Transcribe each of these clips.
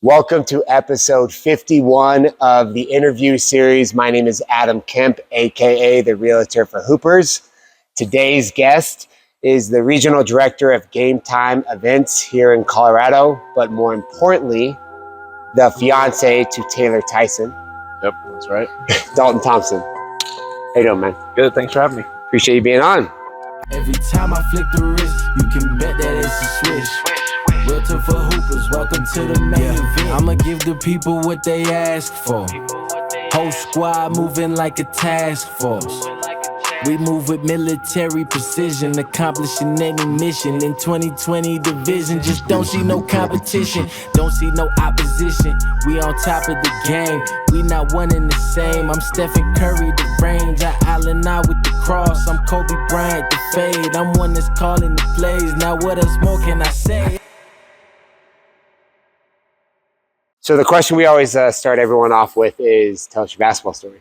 Welcome to episode 51 of the interview series. My name is Adam Kemp, aka the Realtor for Hoopers. Today's guest is the Regional Director of Game Time Events here in Colorado, but more importantly, the fiance to Taylor Tyson. Yep, that's right. Dalton Thompson. How you doing, man? Good, thanks for having me. Appreciate you being on. Every time I flick the wrist, you can bet that it's a switch. Realtor for Hoopers, welcome to the main event. I'ma give the people what they ask for. Whole squad moving like a task force. We move with military precision, accomplishing any mission. In 2020 division, just don't see no competition, don't see no opposition. We on top of the game, we not one and the same. I'm Stephen Curry, the range, I Allen out with the cross. I'm Kobe Bryant, the fade, I'm one that's calling the plays. Now what else more can I say? So the question we always start everyone off with is, tell us your basketball story.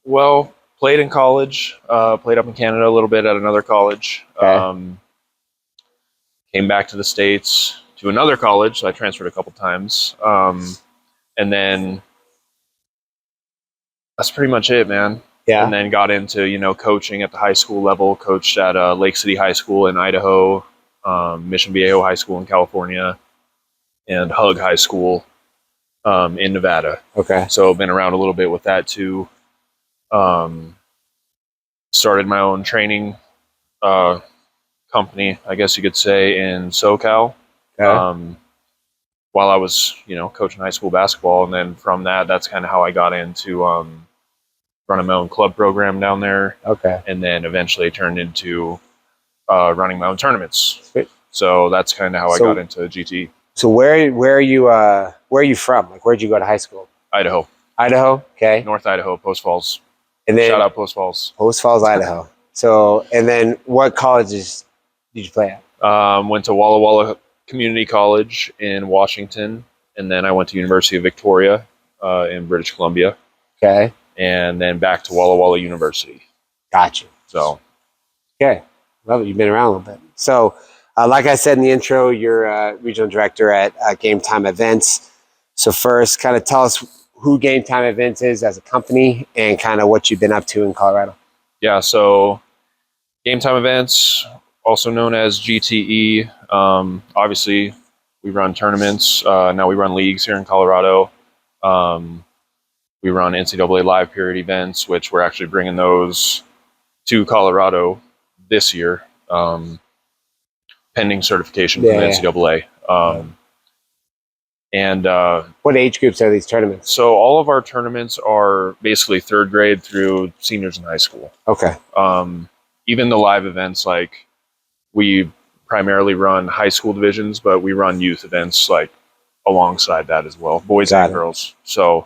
Well, played in college, played up in Canada a little bit at another college. Okay. Came back to the States to another college, so I transferred a couple times. And then that's pretty much it, man. Yeah. And then got into, coaching at the high school level, coached at Lake City High School in Idaho, Mission Viejo High School in California, and Hug High School in Nevada. Okay. So been around a little bit with that too. Started my own training company, I guess you could say, in SoCal. Okay. While I was, coaching high school basketball, and then from that's kind of how I got into running my own club program down there. Okay. And then eventually turned into running my own tournaments. Sweet. So that's kind of how I got into GT. So where are you from? Like, where'd you go to high school? Idaho. Idaho. Okay. North Idaho, Post Falls. And then Shout out Post Falls. Post Falls, Idaho. So, and then what colleges did you play at? Went to Walla Community College in Washington, and then I went to University of Victoria in British Columbia. Okay. And then back to Walla University. Gotcha. So. Okay. Love it. You've been around a little bit. So, like I said in the intro, you're a regional director at Game Time Events. So first, kind of tell us who Game Time Events is as a company and kind of what you've been up to in Colorado. Yeah, so Game Time Events, also known as GTE. Obviously, we run tournaments. Now we run leagues here in Colorado. We run NCAA live period events, which we're actually bringing those to Colorado this year. Pending certification from the NCAA. And what age groups are these tournaments? So all of our tournaments are basically third grade through seniors in high school. Okay. Even the live events, like we primarily run high school divisions, but we run youth events like alongside that as well, boys and girls. So,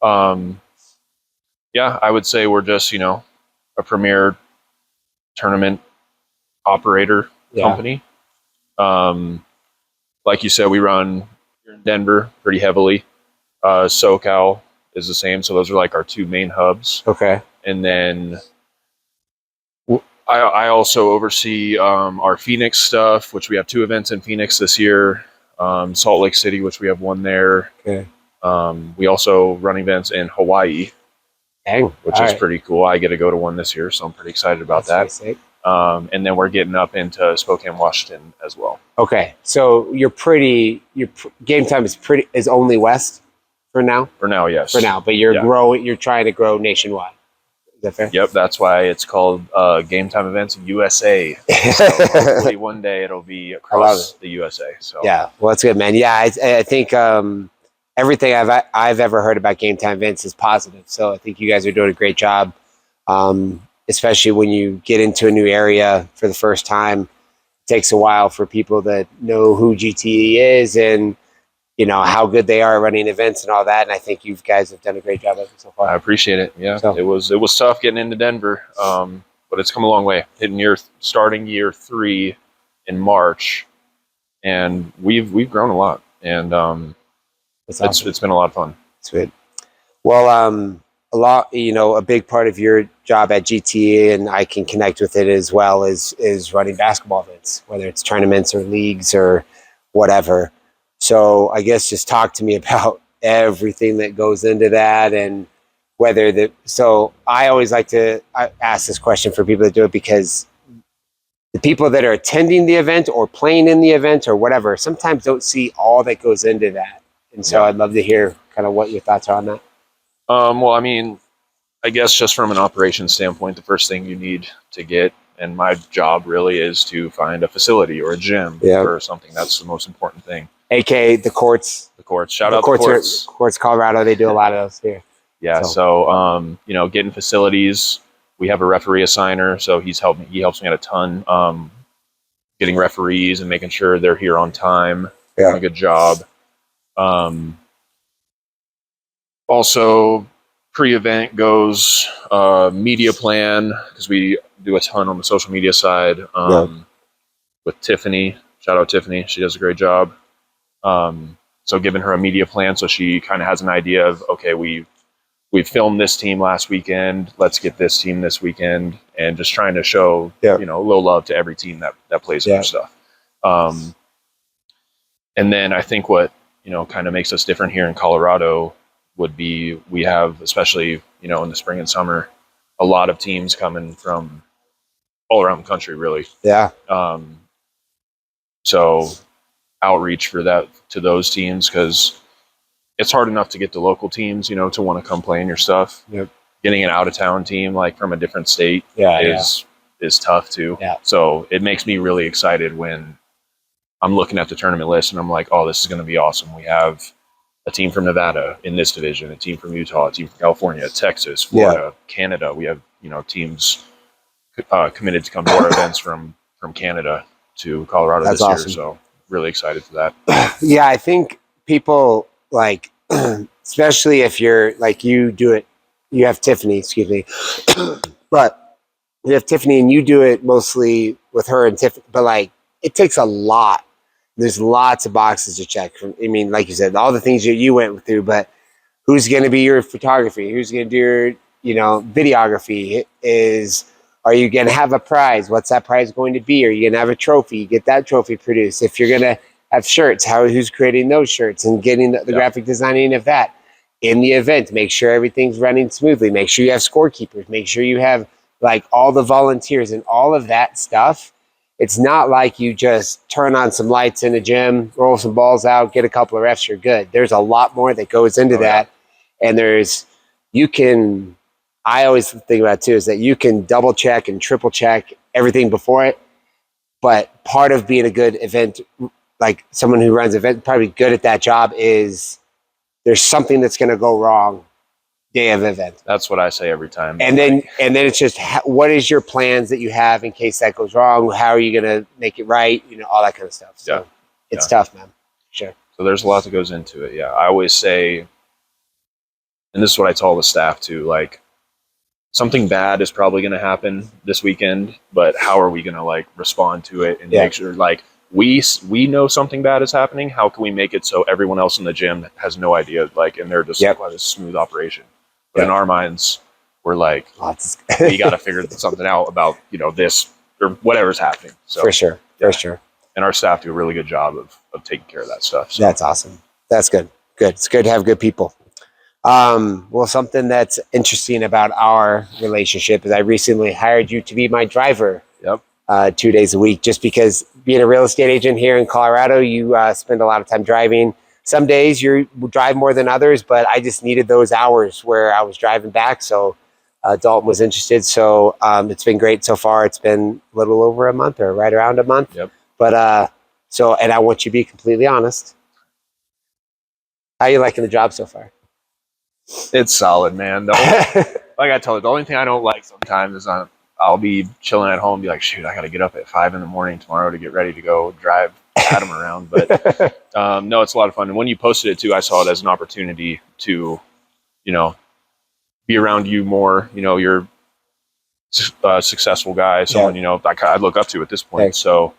yeah, I would say we're just, a premier tournament operator company. Like you said, we run here in Denver pretty heavily. SoCal is the same. So those are like our two main hubs. Okay. And then I also oversee our Phoenix stuff, which we have 2 events in Phoenix this year. Salt Lake City, which we have 1 there. Okay. We also run events in Hawaii, which is pretty cool. I get to go to 1 this year, so I'm pretty excited about that. And then we're getting up into Spokane, Washington as well. Okay, so your Game Time is only west for now? For now, yes. For now, but you're trying to grow nationwide. Is that fair? Yep, that's why it's called Game Time Events USA. So hopefully one day it'll be across the USA. So yeah, well, that's good, man. Yeah, I think everything I've ever heard about Game Time Events is positive. So I think you guys are doing a great job. Especially when you get into a new area for the first time. It takes a while for people that know who GTE is and, how good they are at running events and all that. And I think you guys have done a great job of it so far. I appreciate it. Yeah, so. It was tough getting into Denver, but it's come a long way. Starting year 3 in March, and we've grown a lot. And it's been a lot of fun. Sweet. Well, a big part of your job at GTE, and I can connect with it as well, is running basketball events, whether it's tournaments or leagues or whatever. So I guess just talk to me about everything that goes into that, and so I always like to ask this question for people that do it, because the people that are attending the event or playing in the event or whatever sometimes don't see all that goes into that. And so I'd love to hear kind of what your thoughts are on that. Well, I mean, I guess just from an operations standpoint, the first thing you need to get, and my job really is to find a facility or a gym or something. That's the most important thing. AKA the courts. The courts. Shout out the courts. Courts, Colorado. They do a lot of those here. Yeah. So getting facilities. We have a referee assigner, so he helps me out a ton. Getting referees and making sure they're here on time. Doing a good job. Also, pre-event goes media plan, because we do a ton on the social media side with Tiffany. Shout out Tiffany. She does a great job. So giving her a media plan so she kind of has an idea of, okay, we filmed this team last weekend. Let's get this team this weekend, and just trying to show a little love to every team that plays in their stuff. And then I think what kind of makes us different here in Colorado would be we have, especially in the spring and summer, a lot of teams coming from all around the country, really. Yeah. So outreach for that to those teams, because it's hard enough to get the local teams, to want to come play in your stuff. Yep. Getting an out of town team like from a different state is tough too. Yeah. So it makes me really excited when I'm looking at the tournament list and I'm like, oh, this is going to be awesome. We have a team from Nevada in this division, a team from Utah, a team from California, Texas, Florida, Canada. We have, teams committed to come to our events from Canada to Colorado this year. So really excited for that. Yeah, I think people like, especially if you're like, you do it, you have Tiffany, excuse me, but you have Tiffany and you do it mostly with her and Tiffany, but like, it takes a lot. There's lots of boxes to check. I mean, like you said, all the things you went through, but who's going to be your photography? Who's going to do your, videography? Are you going to have a prize? What's that prize going to be? Are you going to have a trophy? You get that trophy produced. If you're going to have shirts, who's creating those shirts and getting the graphic designing of that in the event? Make sure everything's running smoothly. Make sure you have scorekeepers. Make sure you have like all the volunteers and all of that stuff. It's not like you just turn on some lights in a gym, roll some balls out, get a couple of refs, you're good. There's a lot more that goes into that. Yeah. And I always think about too, is that you can double check and triple check everything before it. But part of being a good event, like someone who runs event, probably good at that job, is there's something that's going to go wrong day of event. That's what I say every time. And then it's just, what is your plans that you have in case that goes wrong? How are you going to make it right? All that kind of stuff. So it's tough, man. Sure. So there's a lot that goes into it. Yeah. I always say, and this is what I tell the staff too, like, something bad is probably going to happen this weekend, but how are we going to like respond to it and make sure like we know something bad is happening? How can we make it so everyone else in the gym has no idea, like, and they're just like a smooth operation? But in our minds, we're like, we got to figure something out about, this or whatever's happening. So for sure. And our staff do a really good job of taking care of that stuff. So. That's awesome. That's good. Good. It's good to have good people. Well, something that's interesting about our relationship is I recently hired you to be my driver 2 days a week, just because being a real estate agent here in Colorado, you spend a lot of time driving. Some days you drive more than others, but I just needed those hours where I was driving back. So Dalton was interested. So it's been great so far. It's been a little over a month or right around a month. Yep. But and I want you to be completely honest. How are you liking the job so far? It's solid, man. Like I tell you, the only thing I don't like sometimes is I'll be chilling at home and be like, shoot, I got to get up at 5 a.m. tomorrow to get ready to go drive Adam around. But no, it's a lot of fun. And when you posted it too, I saw it as an opportunity to, be around you more. You're a successful guy, someone, I look up to at this point. Thanks. So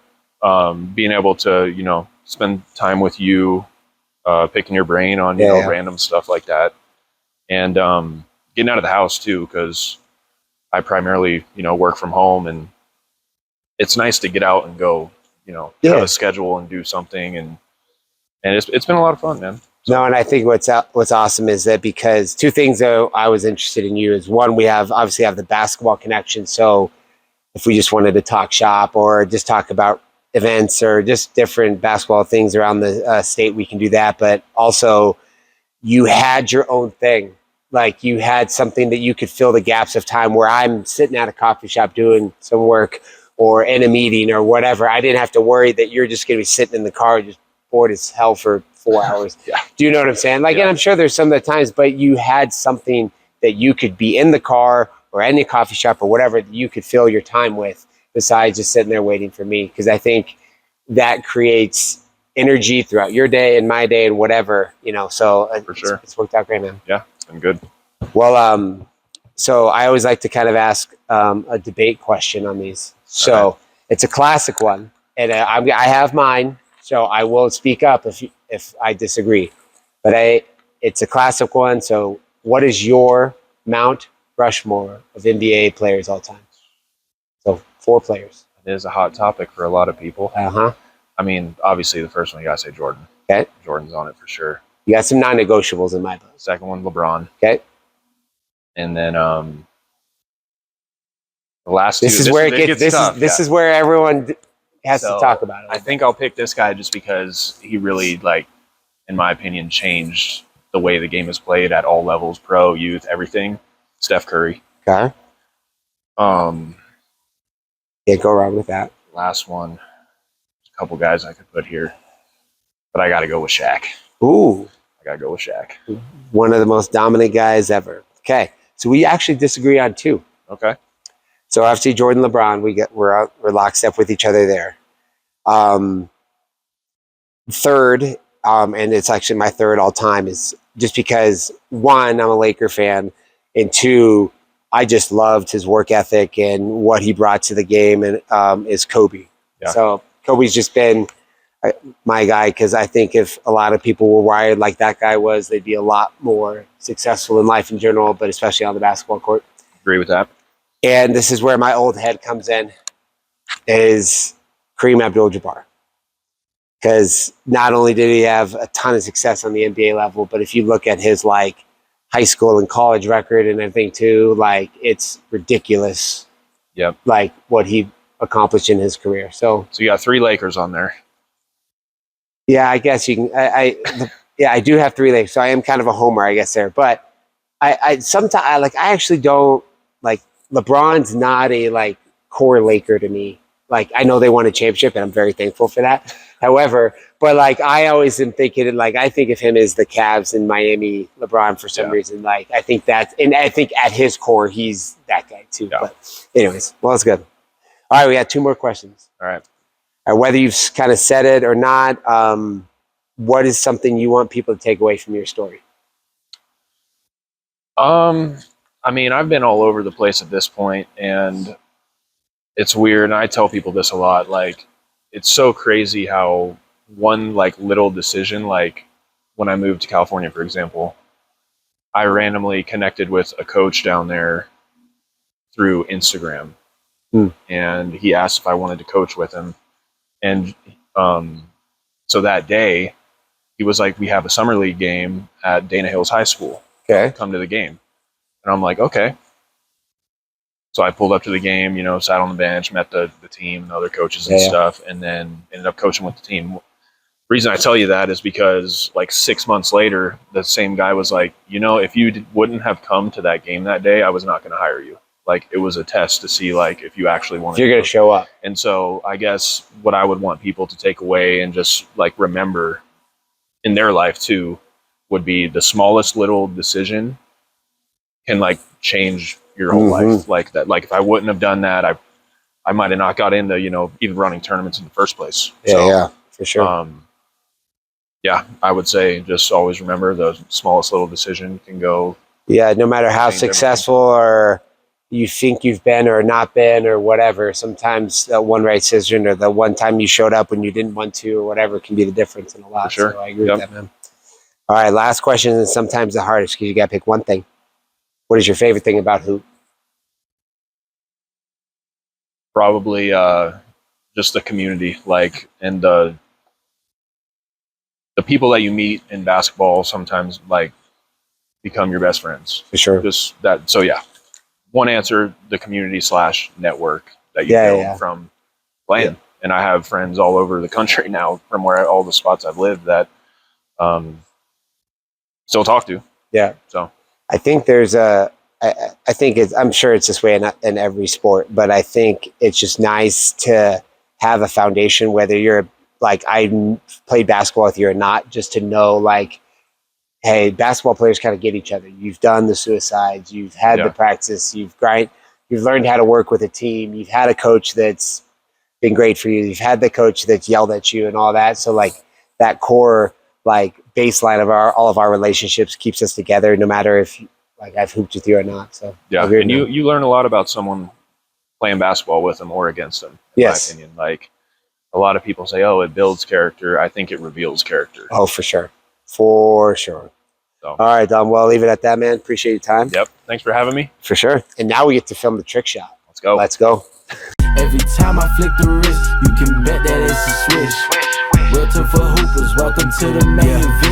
being able to, spend time with you, picking your brain on, random stuff like that. And getting out of the house too, because I primarily, work from home, and it's nice to get out and go, have a schedule and do something. And And it's been a lot of fun, man. No, and I think what's awesome is that because two things that I was interested in you is one, we obviously have the basketball connection. So if we just wanted to talk shop or just talk about events or just different basketball things around the state, we can do that. But also, you had your own thing. Like you had something that you could fill the gaps of time where I'm sitting at a coffee shop doing some work or in a meeting or whatever. I didn't have to worry that you're just going to be sitting in the car just bored as hell for 4 hours. Yeah. Do you know what I'm saying? Like, Yeah. and I'm sure there's some of the times, but you had something that you could be in the car or any coffee shop or whatever that you could fill your time with besides just sitting there waiting for me. Because I think that creates energy throughout your day and my day and whatever, so For sure. It's worked out great, man. Yeah, it's been good. Well, so I always like to kind of ask a debate question on these. So It's a classic one, and I have mine, so I will speak up if I disagree. But it's a classic one. So what is your Mount Rushmore of NBA players all time? So 4 players. It is a hot topic for a lot of people. I mean, obviously, the first one you gotta say Jordan. Okay. Jordan's on it for sure. You got some non-negotiables in my book. Second one, LeBron. Okay. And then the last two. This is where it gets tough. This is where everyone has to talk about it. I think I'll pick this guy just because he really, in my opinion, changed the way the game is played at all levels, pro, youth, everything. Steph Curry. Okay. Yeah, go wrong with that. Last one. A couple guys I could put here, but I got to go with Shaq. Ooh. I got to go with Shaq. One of the most dominant guys ever. Okay. So we actually disagree on 2. Okay. So obviously Jordan, LeBron, we're lockstep with each other there. Third, and it's actually my third all time, is just because 1, I'm a Laker fan, and 2, I just loved his work ethic and what he brought to the game, and is Kobe. Yeah. So Kobe's just been my guy, because I think if a lot of people were wired like that guy was, they'd be a lot more successful in life in general, but especially on the basketball court. Agree with that. And this is where my old head comes in, is Kareem Abdul-Jabbar. Because not only did he have a ton of success on the NBA level, but if you look at his high school and college record and everything too, it's ridiculous. Yep. What he accomplished in his career. So you got 3 Lakers on there. Yeah, I guess you can. I do have 3 Lakers, so I am kind of a homer, I guess there. But I sometimes I actually don't LeBron's not a core Laker to me. I know they won a championship, and I'm very thankful for that. However, but I always am thinking I think of him as the Cavs and Miami LeBron for some reason. I think that, and I think at his core he's that guy too. Yeah. But anyways, well, that's good. All right, we got 2 more questions. All right. Whether you've kind of said it or not, what is something you want people to take away from your story? I mean, I've been all over the place at this point, and it's weird. And I tell people this a lot. It's so crazy how one little decision, when I moved to California, for example, I randomly connected with a coach down there through Instagram, and he asked if I wanted to coach with him. And so that day, he was like, "We have a summer league game at Dana Hills High School. Okay, come to the game." And I'm like, "Okay." So I pulled up to the game, sat on the bench, met the team and other coaches and stuff, and then ended up coaching with the team. The reason I tell you that is because 6 months later, the same guy was like, if you wouldn't have come to that game that day, I was not going to hire you. It was a test to see if you actually wanted you're going to show up. And so I guess what I would want people to take away and just remember in their life too would be the smallest little decision can change your whole life. If I wouldn't have done that, I might have not got into, even running tournaments in the first place. Yeah, for sure. I would say just always remember the smallest little decision can go. Yeah, no matter how successful or you think you've been or not been or whatever, sometimes that one right decision or the one time you showed up when you didn't want to or whatever can be the difference in a lot. For sure. So I agree with that, man. All right, last question, and sometimes the hardest because you got to pick one thing. What is your favorite thing about hoop? Probably just the community, and the people that you meet in basketball sometimes like become your best friends. For sure. Just that. So yeah, one answer, the community / network that you build from playing. Yeah. And I have friends all over the country now from where all the spots I've lived that still talk to. Yeah. So I think I'm sure it's this way in every sport, but I think it's just nice to have a foundation, whether you're like, I played basketball with you or not, just to know like, hey, basketball players kind of get each other. You've done the suicides, you've had the practice, you've learned how to work with a team, you've had a coach that's been great for you, you've had the coach that's yelled at you and all that. So like that core like baseline of all of our relationships keeps us together, no matter if like I've hooped with you or not. So yeah, and you learn a lot about someone playing basketball with them or against them. In my opinion, like a lot of people say, "Oh, it builds character." I think it reveals character. Oh, for sure, for sure. So. All right, Dom. Well, I'll leave it at that, man. Appreciate your time. Yep. Thanks for having me. For sure. And now we get to film the trick shot. Let's go. Let's go. Every time I flick the wrist, you can bet that it's a swish. Realtor for hoopers, welcome to the main event.